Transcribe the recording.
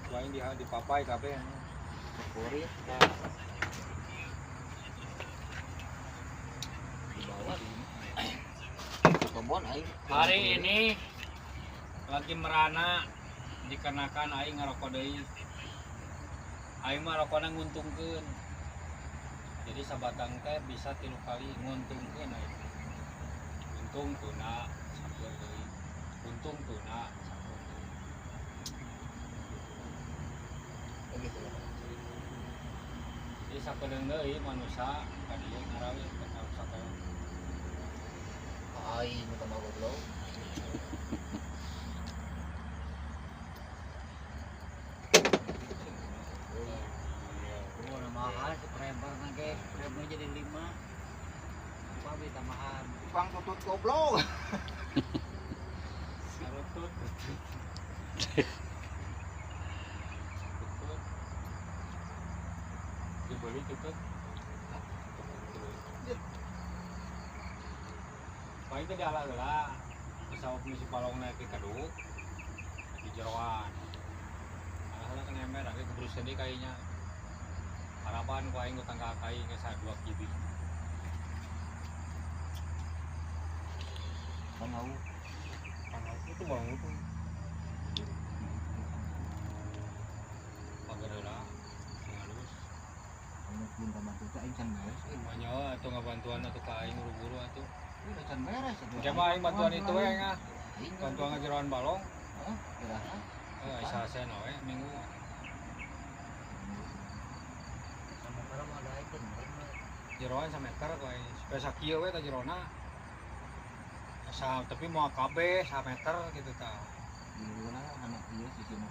lain di papai kabeh. Kurit di bawah di kebon aing. Hari ini lagi merana dikarenakan aing ngarokok deui. Aing mah rokona nguntungkeun. Jadi sabatang teh bisa 3 kali nguntungkeun aing. Untung tuna sampeur deui. Untung tuna sampeur deui. Begitu ya. Jadi sakedeung deui manusia ka dieu ngarawe ka sakedeung. Aing minta mau goblok. Mahal sepreber nage, preber jadi 5. Apa beli tambahan? Tukang tutut goblok. Sarutut. Dibeli tutut. Paling teh diala-ala. Pesawat misi palong naik ke kaduk di jeroan. Alhamdulillah kan ember, akhirnya keburu sedih kayaknya. Harapan ku aing tangga kai ke 2 kibi. Panau. Panau itu bangun tuh. Pagarela sing halus. Kamu minta bantu ke aing can beres. Banyak atuh ngabantuan atuh ka aing buru-buru atuh. Udah can beres. Coba aing bantuan itu we ngah. Bantuan ngajeroan balong. Heeh, kiraha. Isa sen we minggu. Sama karo ada aing Jeroan sameter ku aing. Supaya sakieu we tah jerona. Asa tapi mau kabeh 1 meter gitu tah. di mana anak ieu sisina.